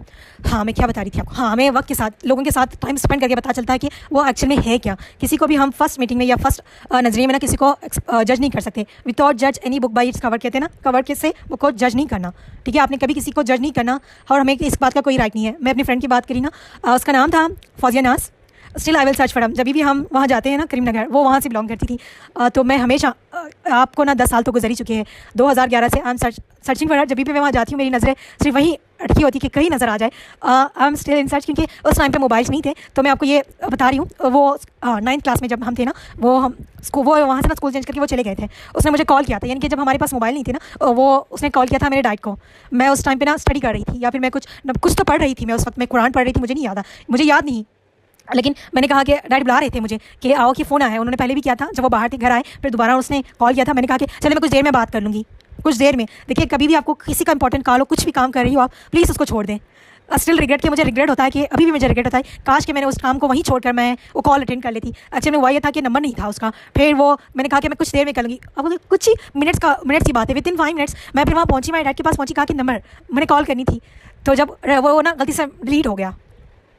हाँ, मैं क्या बता रही थी आपको, हाँ, हमें वक्त के साथ, लोगों के साथ टाइम स्पेंड करके पता चलता है कि वो एक्चुअल में है क्या। किसी को भी हम फर्स्ट मीटिंग में या फर्स्ट नज़रिए में ना किसी को जज नहीं कर सकते। विदाउट जज any book by its cover, कहते हैं ना, कवर के से वो को जज नहीं करना, ठीक है। आपने कभी किसी को जज नहीं करना, और हमें इस बात का कोई राइट नहीं है। मैं अपनी फ्रेंड की बात करी ना, उसका नाम था फौजिया नाज। Still I will search for him. जब भी हम वहाँ जाते हैं ना, करीमनगर, वो वहाँ से बिलोंग करती थी। तो मैं हमेशा, आपको ना 10 साल तो गुजर ही चुके हैं, 2011 से I am searching for her. जब भी मैं वहाँ जाती हूँ, मेरी नज़रें सिर्फ वहीं अटकी होती कि कहीं नज़र आ जाए। I am still in search, क्योंकि उस टाइम पे मोबाइल्स नहीं थे। तो मैं आपको ये बता रही हूँ, वो 9th क्लास में जब हम थे ना, वो वहाँ से ना स्कूल चेंज करके वो चले गए थे। उसने मुझे कॉल किया था, यानी कि जब हमारे पास मोबाइल नहीं थे ना, वो उसने कॉल किया था मेरे डैड को। मैं उस टाइम पे ना स्टडी कर रही थी, या फिर मैं कुछ तो पढ़ रही थी। मैं उस वक्त में कुरान पढ़ रही थी, मुझे याद नहीं। लेकिन मैंने कहा कि डैड बुला रहे थे मुझे कि आओ कि फ़ोन आया है। उन्होंने पहले भी किया था जब वो बाहर थे, घर आए, फिर दोबारा उसने कॉल किया था। मैंने कहा कि चलिए मैं कुछ देर में बात कर लूँगी, कुछ देर में। देखिए, कभी भी आपको किसी का इंपॉर्टेंट कॉल हो, कुछ भी काम कर रही हो आप, प्लीज़ उसको छोड़ दें। स्टिल रिग्रेट, कि मुझे रिग्रेट होता है कि अभी भी मुझे रिग्रेट होता है, काश कि मैंने उस काम को वहीं छोड़कर मैं वो कॉल अटेंड कर लेती। एक्चुअली में हुआ ये था कि नंबर नहीं था उसका। फिर वो मैंने कहा कि मैं कुछ देर में कर लूँगी। अब कुछ ही मिनट्स की बात है, विदिन 5 मिनट्स मैं फिर वहाँ पहुँची, मेरे डैड के पास पहुँची, कहा कि नंबर मैंने कॉल करनी थी। तो जब वो ना गलती से डिलीट हो गया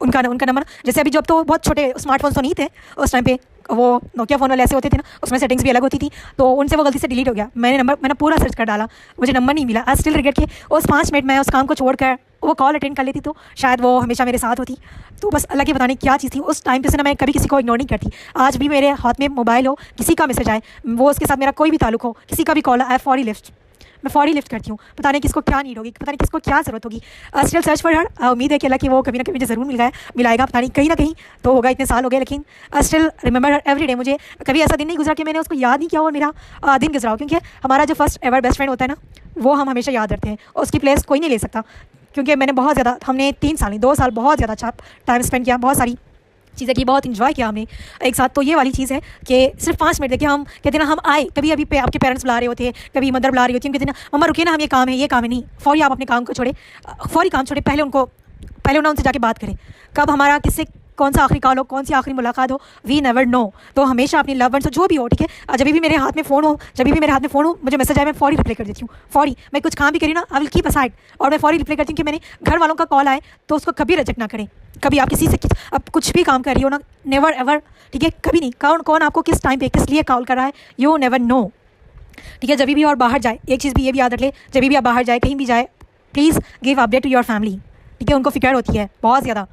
उनका नंबर। जैसे अभी जब तो बहुत छोटे स्मार्टफोन्स तो नहीं थे उस टाइम पे, वो नोकिया फ़ोन वाले ऐसे होते थे ना, उसमें सेटिंग्स भी अलग होती थी। तो उनसे वो गलती से डिलीट हो गया। मैंने पूरा सर्च कर डाला, मुझे नंबर नहीं मिला। आई स्टिल रिग्रेट कि उस 5 मिनट मैं उस काम को छोड़कर वो कॉल अटेंड कर लेती तो शायद वो हमेशा मेरे साथ होती। तो बस अल्लाह की पता नहीं क्या चीज़ थी उस टाइम पे से ना, मैं कभी किसी को इग्नोर नहीं करती। आज भी मेरे हाथ में मोबाइल हो, किसी का मैसेज आए, वो उसके साथ मेरा कोई भी ताल्लुक हो, किसी का भी कॉल आए, फौरी लिफ्ट। मैं फौरी लिफ्ट करती हूँ। पता नहीं किसको क्या नीड होगी, पता नहीं किसको क्या ज़रूरत होगी। Still search for her. उम्मीद है कि अल्लाह की वो कभी ना कभी मुझे ज़रूर मिलाएगा। पता नहीं कहीं ना कहीं तो होगा, इतने साल हो गए, लेकिन स्टिल रिमेंबर हर एवरी डे। मुझे कभी ऐसा दिन नहीं गुजरा कि मैंने उसको याद नहीं किया और मेरा दिन गुजरा हो, क्योंकि हमारा जो फर्स्ट एवर बेस्ट फ्रेंड होता है ना, वो हम हमेशा याद रखते हैं और उसकी प्लेस कोई नहीं ले सकता। क्योंकि मैंने बहुत ज़्यादा, हमने 3 साल नहीं 2 साल बहुत ज़्यादा अच्छा टाइम स्पेंड किया, बहुत सारी चीज़ें की, बहुत इन्जॉय किया हमने एक साथ। तो ये वाली चीज़ है कि सिर्फ 5 मिनट देखिए, हम कहते हैं ना, हम आए कभी अभी आपके पेरेंट्स बुला रहे होते हैं, कभी मदर बुला रही होती है, हम कहते हैं ना मम्मा रुकिए ना, हम ये काम है नहीं, फौरी आप अपने काम को छोड़े, फौरी काम छोड़े, पहले ना उनसे जाके बात करें। कब हमारा किससे कौन सा आखिरी कॉल हो, कौन सी आखिरी मुलाकात हो, वी नेवर नो। तो हमेशा अपनी लव वंस जो भी हो, ठीक है, जब भी मेरे हाथ में फ़ोन हो, मुझे मैसेज आए, मैं फौरी रिप्लाई कर देती हूँ। फौरी मैं कुछ काम भी करी ना, आई विल कीप असाइड, और मैं फौरी रिप्लाई करती हूँ कि मैंने घर वालों का कॉल आए तो उसको कभी रिजेक्ट ना करें। कभी आप किसी से अब कुछ भी काम कर रही हो ना, नेवर एवर, ठीक है, कभी नहीं। कौन आपको किस टाइम पे किस लिए कॉल कर रहा है, यू नेवर नो, ठीक है। जब भी और बाहर जाए, एक चीज़ भी ये भी याद रख ले, जब भी आप बाहर जाए, कहीं भी जाए, please give update to your family, ठीक है। उनको फिक्र होती है बहुत ज़्यादा,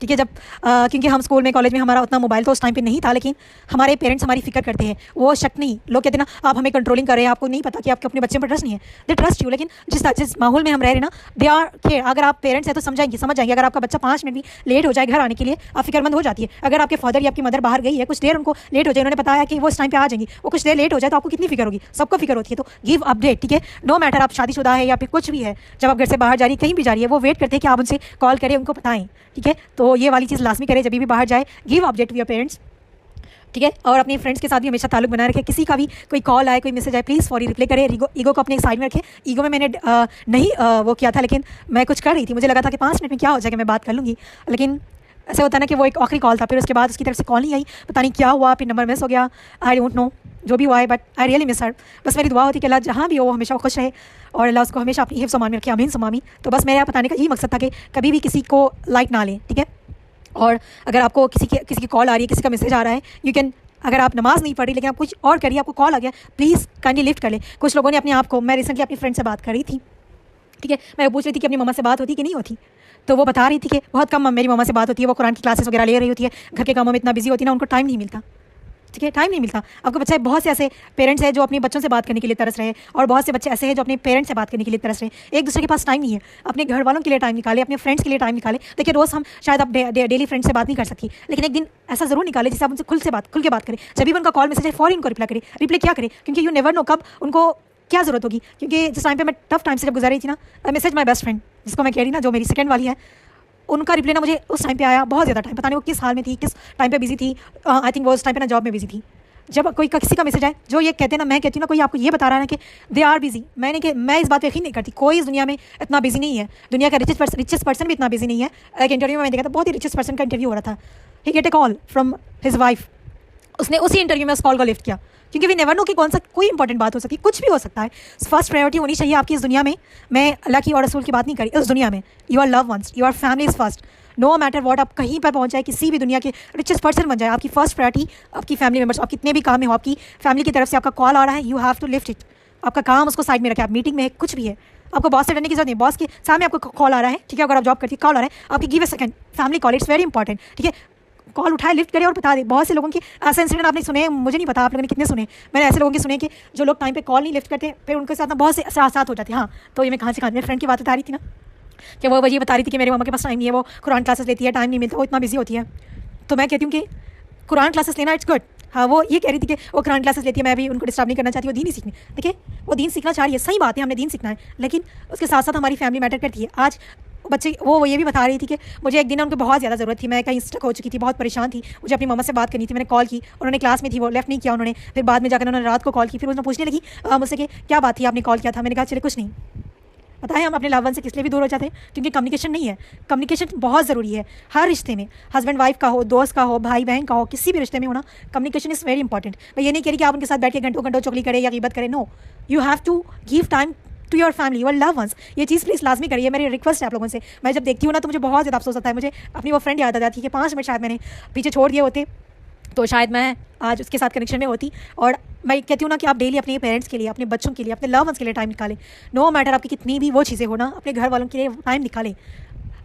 ठीक है। जब क्योंकि हम स्कूल में कॉलेज में हमारा उतना मोबाइल तो उस टाइम पे नहीं था, लेकिन हमारे पेरेंट्स हमारी फिक्र करते हैं। वो शक नहीं, लोग कहते हैं ना आप हमें कंट्रोलिंग कर रहे हैं, आपको नहीं पता कि आपके अपने बच्चे पर ट्रस्ट नहीं है। दे ट्रस्ट यू, लेकिन जिस माहौल में हम रह रहे हैं ना, दे आर केयर। अगर आप पेरेंट्स हैं तो समझ जाएंगे। अगर आपका बच्चा 5 मिनट भी लेट हो जाए घर आने के लिए, आप फिक्रमंद हो जाती है। अगर आपके फादर या आपकी मदर बाहर गई है, कुछ देर उनको लेट हो जाए, उन्होंने बताया कि वो इस टाइम पे आ जाएंगी, वो कुछ देर लेट हो जाए, तो आपको कितनी फिक्र होगी, सबको फिक्र होती है। तो गिव अपडेट, ठीक है। नो मैटर आप शादीशुदा है या फिर कुछ भी है, जब आप घर से बाहर जा रही है, कहीं भी जा रही है, वो वेट करते हैं कि आप उनसे कॉल करें, उनको बताएं, ठीक है। तो ये वाली चीज़ लाजमी करें जब भी बाहर जाए, give update to your parents, ठीक है। और अपने फ्रेंड्स के साथ भी हमेशा ताल्लुक बनाए रखें। किसी का भी कोई कॉल आए, कोई मैसेज आए, प्लीज़ फौरी रिप्लाई करें। ईगो को अपने साइड में रखें। ईगो में मैंने नहीं वो किया था, लेकिन मैं कुछ कर रही थी, मुझे लगा था कि 5 मिनट में क्या हो जाएगा, मैं बात कर लूँगी, लेकिन ऐसा होता है ना कि वो एक आखिरी कॉल था, फिर उसके बाद उसकी तरफ से कॉल नहीं आई, पता नहीं क्या हुआ, फिर नंबर मिस हो गया, आई डोंट नो जो भी हुआ है, but I really miss her. बस मेरी दुआ होती कि अल्लाह जहाँ भी हो वो हमेशा खुश रहे और अल्लाह उसको हमेशा अपनी हिफ्ज़ अमान में रखे, आमीन सुम्मा आमीन। तो बस मेरा बताने का यही मकसद था कि कभी भी किसी को लाइट ना लें, ठीक है। और अगर आपको किसी की कॉल आ रही है, किसी का मैसेज आ रहा है, यू कैन, अगर आप नमाज़ नहीं पढ़ रही लेकिन आप कुछ और करिए, आपको कॉल आ गया, प्लीज़ काइंडली लिफ्ट कर लें। कुछ लोगों ने अपने आप को, मैं रिसेंटली अपनी फ्रेंड से बात कर रही थी, ठीक है, मैं पूछ रही थी कि अपनी मम्मा से बात होती कि नहीं होती, तो वो बता रही थी कि बहुत कम मेरी मम्मा से बात होती है, वो कुरान की क्लासेस वगैरह ले रही होती है, घर के कामों में इतना बिजी होती है ना, उनको टाइम नहीं मिलता, ठीक है, टाइम नहीं मिलता। आपको बच्चा बहुत से ऐसे पेरेंट्स हैं जो अपने बच्चों से बात करने के लिए तरस रहे हैं, और बहुत से बच्चे ऐसे हैं जो अपने पेरेंट्स से बात करने के लिए तरस रहे हैं। एक दूसरे के पास टाइम नहीं है, अपने घर वालों के लिए टाइम निकाले, अपने फ्रेंड्स के लिए टाइम निकाले। देखिए रोज़ हम शायद आप डेली फ्रेंड्स से बात नहीं कर सकती, लेकिन एक दिन ऐसा ज़रूर निकाले जिससे आप उनसे खुल के बात करें। जब भी उनका कॉल मैसेज है, फौरन उनको रिप्लाई क्या करें, क्योंकि यू नेवर नो कब उनको क्या ज़रूरत होगी। क्योंकि जिस टाइम पे मैं टफ टाइम से जब गुजार रही थी ना, मैसेज माई बेस्ट फ्रेंड, जिसको मैं कह रही ना, जो मेरी सेकंड वाली है, उनका रिप्लाई ना मुझे उस टाइम पे आया, बहुत ज़्यादा टाइम, पता नहीं वो किस हाल में थी, किस टाइम पे बिजी थी, आई थिंक वो उस टाइम पे ना जॉब में बिजी थी। जब कोई किसी का मैसेज आए, जो ये कहते हैं ना, मैं कहती हूँ ना, कोई आपको ये बता रहा है ना कि दे आर बिजी, मैं इस बात पे यकीन नहीं करती। कोई इस दुनिया में इतना बिजी नहीं है, दुनिया का रिचेस्ट पर्सन भी इतना बिजी नहीं है। एक इंटरव्यू में मैंने देखा था, बहुत ही रिचेस्ट पर्सन का इंटरव्यू हो रहा था, he get a call from his wife, उसने उसी इंटरव्यू में उस कॉल को लिफ्ट किया, क्योंकि वी नेवर नो कि कौन सा कोई इंपॉर्टेंट बात हो सकती है, कुछ भी हो सकता है। फर्स्ट प्रायोरिटी होनी चाहिए आपकी इस दुनिया में। मैं अल्लाह की और रसूल की बात नहीं करी, इस दुनिया में your love ones, your family is first. No matter what, आप कहीं पर पहुंच जाए, किसी भी दुनिया के रिचेस्ट पर्सन बन जाए, आपकी फर्स्ट प्रायोरिटी आपकी फैमिली मेम्बर्स। आप कितने भी काम में हो, आपकी फैमिली की तरफ से आपका कॉल आ रहा है, you have to lift it. आपका काम उसको साइड में रखें, आप मीटिंग में है, कुछ भी है, आपको बॉस से डरने की जरूरत नहीं। बॉस के सामने आपको कॉल आ रहा है, ठीक है, अगर आप जॉब करती है, कॉल आ रहा है, आपकी give a second, family call, it's very important, ठीक है। कॉल उठाए, लिफ्ट करें और बता दें। बहुत से लोगों के ऐसे इंसिडेंट आपने सुने, मुझे नहीं पता आप लोगों ने कितने सुने, मैंने ऐसे लोगों के सुने कि जो लोग टाइम पे कॉल नहीं लिफ्ट करते, फिर उनके साथ ना बहुत से साथ हो जाते हैं। हाँ, तो ये मैं कहाँ से मेरे फ्रेंड की बात बता रही थी ना, कि वो ये बता रही थी कि मेरी मम्मा के पास टाइम नहीं है, वो कुरान क्लासेस लेती है, टाइम नहीं मिलता, वो इतना बिजी होती है। तो मैं कहती हूँ कि कुरान क्लासेस लेना इट्स गुड। हाँ, वो ये कह रही थी कि वो कुरान क्लासेस लेती है, मैं भी उनको डिस्टर्ब नहीं करना चाहती, वो दीन ही सीखनी। देखिए, वो दीन सीखना चाह रही है, सही बात है, हमने दीन सीखना है, लेकिन उसके साथ साथ हमारी फैमिली मैटर करती है। आज बच्चे वो ये भी बता रही थी कि मुझे एक दिन उनको बहुत ज़्यादा ज़रूरत थी, मैं कहीं स्टक हो चुकी थी, बहुत परेशान थी, मुझे अपनी मम्मा से बात करनी थी, मैंने कॉल की, उन्होंने क्लास में थी, वो लेफ्ट नहीं किया उन्होंने, फिर बाद में जाकर उन्होंने रात को कॉल की, फिर उन्होंने पूछने लगी मुझसे कि क्या बात थी, आपने कॉल किया था। मैंने कहा चले कुछ नहीं। पता है हम अपने लव वन से किस लिए भी दूर हो जाते हैं, क्योंकि कम्युनिकेशन नहीं है। कम्युनिकेशन बहुत ज़रूरी है हर रिश्ते में, हस्बैंड वाइफ का हो, दोस्त का हो, भाई बहन का हो, किसी भी रिश्ते में होना, कम्युनिकेशन इज़ वेरी इंपॉर्टेंट। मैं ये नहीं कह रही कि आप उनके साथ बैठ के घंटों घंटों चुगली करें या ग़ीबत करें, no, you have to give time to your family, your love ones. ये चीज़ प्लीज़ लाजमी करिए, मेरी रिक्वेस्ट है आप लोगों से। मैं जब देखती हूँ ना तो मुझे बहुत ज़्यादा अफसोस होता है, मुझे अपनी वो फ्रेंड याद आ जाती है कि 5 मिनट शायद मैंने पीछे छोड़ दिए होते तो शायद मैं आज उसके साथ कनेक्शन में होती। और मैं कहती हूँ ना कि आप डेली अपने पेरेंट्स के लिए, अपने बच्चों के लिए, अपने लव वंस के लिए टाइम निकालें। नो मैटर आपकी कितनी भी वो चीज़ें हो ना, अपने घर वालों के लिए टाइम निकालें।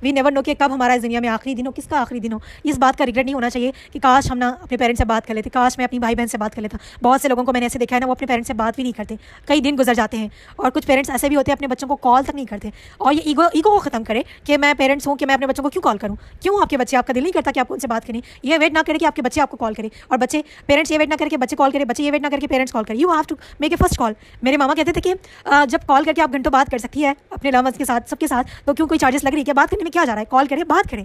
वी नेवर नो कि कब हमारा इस दुनिया में आखिरी दिन हो, किसका आखिरी दिन हो। इस बात का रिग्रेट नहीं होना चाहिए कि काश हम ना अपने पेरेंट्स से बात कर लेते, काश मैं अपनी भाई बहन से बात कर लेता। बहुत से लोगों को मैंने ऐसे देखा है ना, वो अपने पेरेंट्स से बात भी नहीं करते, कई दिन गुजर जाते हैं। और कुछ पेरेंट्स ऐसे भी होते हैं अपने बच्चों को कॉल तक नहीं करते। और ये ईगो को ख़त्म करे कि मैं पेरेंट्स हूँ कि मैं अपने बच्चों को क्यों कॉल करूँ। क्यों आपके बच्चे, आपका दिल नहीं करता कि आप उनसे बात करें? ये वेट ना करें कि आपके बच्चे आपको कॉल करें, और बच्चे पेरेंट्स ये वेट ना करके बच्चे कॉल करें, बच्चे ये वेट ना करके पेरेंट्स कॉल करें। You have to make a first call. मेरे मामा कहते थे कि जब कॉल करके आप घंटों बात कर सकती है अपने लव वंस के साथ, सबके साथ, तो क्यों कोई चार्जेस लग रही है? क्या बात करने में क्या जा रहा है? कॉल करें, बात करें,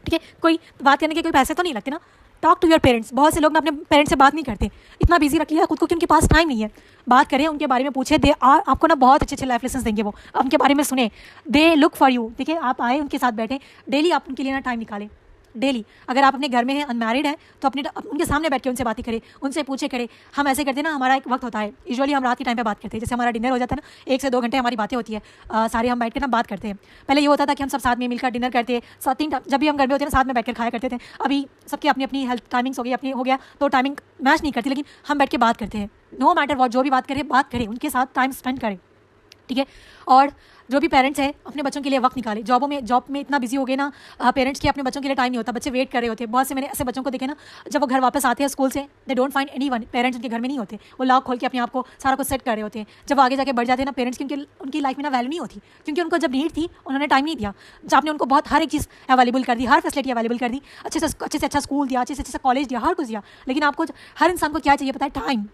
ठीक है। कोई बात करने के कोई पैसे तो नहीं लगते ना। Talk to your parents. बहुत से लोग ना अपने पेरेंट्स से बात नहीं करते, इतना बिजी रख लिया खुद को कि उनके पास टाइम नहीं है। बात करें, उनके बारे में पूछे, दे आर आपको ना बहुत अच्छे अच्छे लाइफ लेसन देंगे वो, आप उनके बारे में सुने। दे लुक फॉर यू, ठीक है। आप आए, उनके साथ बैठे, डेली आप उनके लिए ना टाइम निकालें, डेली। अगर आप अपने घर में हैं, अनमैरिड हैं, तो अपने उनके सामने बैठ के उनसे बातें करें, उनसे पूछे करें। हम ऐसे करते हैं ना, हमारा एक वक्त होता है, यूजुअली हम रात के टाइम पे बात करते हैं, जैसे हमारा डिनर हो जाता है ना, 1 से 2 घंटे हमारी बातें होती है, सारे हम बैठ कर ना बात करते हैं। पहले ये होता था कि हम सब साथ में मिलकर डिनर करते, 3 जब भी हम घर में होते हैं ना, साथ में बैठ कर खाया करते थे। अभी सबकी अपनी अपनी हेल्थ टाइमिंग्स हो गई, अपनी हो गया, तो टाइमिंग मैच नहीं करती, लेकिन हम बैठ के बात करते हैं। नो मैटर वॉट, जो भी बात करें, उनके साथ टाइम स्पेंड करें, ठीक है। और जो भी पेरेंट्स हैं, अपने बच्चों के लिए वक्त निकालें। जॉब में इतना बिजी हो गए ना पेरेंट्स के, अपने बच्चों के लिए टाइम नहीं होता, बच्चे वेट कर रहे होते हैं। बहुत से मैंने ऐसे बच्चों को देखे ना, जब वो घर वापस आते हैं स्कूल से, they don't find anyone, parents उनके घर में नहीं होते, वो लॉक खोल के अपने आप को सारा कुछ सेट कर रहे होते हैं। जब आगे जाके बढ़ जाते हैं ना पेरेंट्स की, उनकी लाइफ में ना वैल्यू नहीं होती, क्योंकि उनको जब नीड थी उन्होंने टाइम नहीं दिया। जब आपने उनको बहुत हर एक चीज़ अवेलेबल कर दी, हर फैसिलिटी अवेलेबल कर दी, अच्छे से अच्छा स्कूल दिया, अच्छे से कॉलेज दिया, हर कुछ दिया, लेकिन आपको हर इंसान को क्या चाहिए पता है?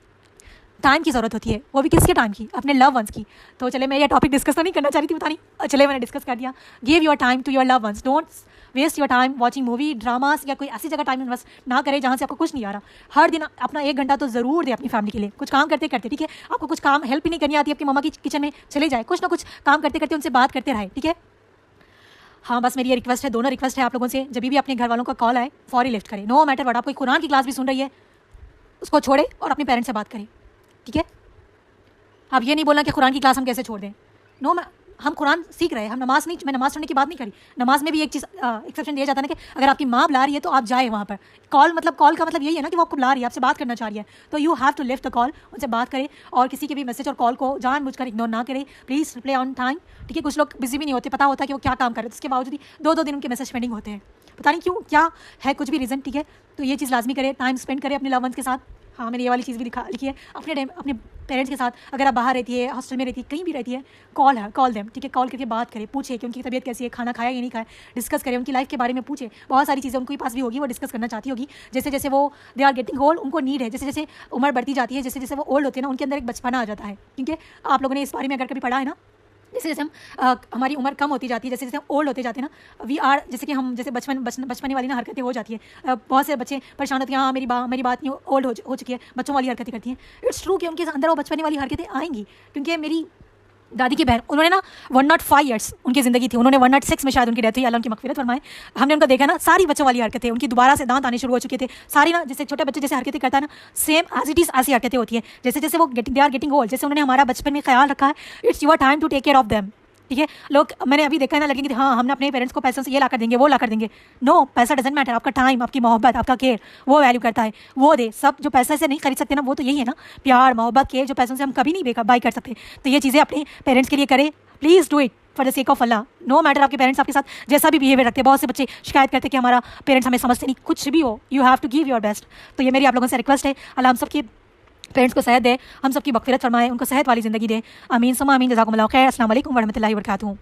टाइम की ज़रूरत होती है, वो भी किसके टाइम की? अपने लव वंस की। तो चले, मैं ये टॉपिक डिस्कस तो नहीं करना चाह रही थी, पता नहीं, चले मैंने डिस्कस कर दिया। Give your time to your love ones, don't waste your time watching movie, dramas, या कोई ऐसी जगह टाइम इन्वेस्ट ना करें जहाँ से आपको कुछ नहीं आ रहा। हर दिन अपना 1 घंटा तो ज़रूर दे अपनी फैमिली के लिए, कुछ काम करते करते, ठीक है। आपको कुछ काम हेल्प ही नहीं करनी आती, आपकी मम्मा की किचन में चले जाए, कुछ ना कुछ काम करते करते उनसे बात करते रहे, ठीक है। हाँ, बस मेरी ये रिक्वेस्ट है, दोनों रिक्वेस्ट है आप लोगों से, जब भी अपने घर वालों का कॉल आए फौरी लिफ्ट करें, नो मैटर वट। आप कोई कुरान की क्लास भी सुन रही है, उसको छोड़े और अपने पेरेंट्स से बात करें, ठीक है। अब ये नहीं बोलना कि कुरान की क्लास हम कैसे छोड़ दें। नो, हम कुरान सीख रहे हैं, हम नमाज नहीं, मैं नमाज छोड़ने की बात नहीं करी। नमाज में भी एक चीज़ एक्सेप्शन दिया जाता है ना, कि अगर आपकी माँ बुला रही है तो आप जाए वहाँ पर। कॉल का मतलब यही है ना कि वो आपको बुला रही है, आपसे बात करना चाह रही है, तो you have to lift the call, उनसे बात करें। और किसी के भी मैसेज और कॉल को जानबूझकर इग्नोर ना करें, प्लीज़ रिप्लाई ऑन टाइम, ठीक है। कुछ लोग बिजी भी नहीं होते, पता होता है कि वो क्या काम कर रहे हैं, उसके बावजूद भी 2-2 दिन उनके मैसेज पेंडिंग होते हैं, पता नहीं क्यों, क्या है, कुछ भी रीज़न, ठीक है। तो ये चीज़ लाजमी करें, टाइम स्पेंड करें अपने लव वंस के साथ। हाँ, मैंने ये वाली चीज़ भी लिखी है, अपने पेरेंट्स के साथ। अगर आप बाहर रहती है, हॉस्टल में रहती है, कहीं भी रहती है, कॉल देम, ठीक है। कॉल करके बात करें, पूछे कि उनकी तबीयत कैसी है, खाना खाया या नहीं खाया, डिस्कस करें, उनकी लाइफ के बारे में पूछे। बहुत सारी चीज़ें उनके पास भी होगी, वो डिस्कस करना चाहती होगी। जैसे जैसे वो दे आर गेटिंग ओल्ड, उनको नीड है, जैसे जैसे उम्र बढ़ती जाती है, जैसे जैसे वो ओल्ड होते हैं ना, उनके अंदर एक बचपना आ जाता है, ठीक है। आप लोगों ने इस बारे में अगर कभी पढ़ा है ना, जैसे जैसे हम हमारी उम्र कम होती जाती है, जैसे जैसे हम ओल्ड होते जाते हैं ना, वी आर, जैसे कि हम जैसे बचपने वाली ना हरकतें हो जाती है। बहुत से बच्चे परेशान होते हैं, हाँ मेरी बात नहीं, ओल्ड हो चुकी है, बच्चों वाली हरकतें करती हैं। इट्स ट्रू कि उनके अंदर वो बचपने वाली हरकतें आएंगी, क्योंकि मेरी दादी की बहन, उन्होंने ना 105 ईयर्स उनकी ज़िंदगी थी, उन्होंने 106 में शायद उनकी डेथ हुई, अल्लाह उनकी मगफिरत फरमाए। हमने उनका देखा ना, सारी बच्चों वाली हरकतें, उनकी दोबारा से दांत आने शुरू हो चुके थे, सारी ना, जैसे छोटे बच्चे जैसे हरकतें करता है ना, सेम एज इट इज़ ऐसी हरकतें होती है, जैसे जैसे वो दे आर गेटिंग ओल्ड, जैसे उन्होंने हमारा बचपन में ख्याल रखा है। It's your time to take care of them, ठीक है। लोग मैंने अभी देखा है ना, लगेंगे हाँ हमने अपने पेरेंट्स को पैसों से ये ला कर देंगे, वो ला कर देंगे। नो, पैसा डजंट मैटर, आपका टाइम, आपकी मोहब्बत, आपका केयर, वो वैल्यू करता है, वो दे। सब जो पैसे से नहीं खरीद सकते ना, वो तो यही है ना, प्यार, मोहब्बत, केयर, जो पैसों से हम कभी नहीं बाई कर सकते। तो ये चीज़ें अपने पेरेंट्स के लिए करें, please do it for the sake of Allah. No matter आपके पेरेंट्स आपके साथ जैसा भी बिहेवियर रखते हैं। बहुत से बच्चे शिकायत करते हैं कि हमारा पेरेंट्स हमें समझते नहीं, कुछ भी हो, you have to give your best. तो ये मेरी आप लोगों से रिक्वेस्ट है, अल्लाह हम सबकी पेरेंट्स को सेहत दे, हम सबकी मगफिरत फरमाए, उनको सेहत वाली ज़िंदगी दे। आमीन सुम्मा आमीन, जज़ाकुमुल्लाह खैर। अस्सलाम वालेकुम व रहमतुल्लाहि व बरकातुहू।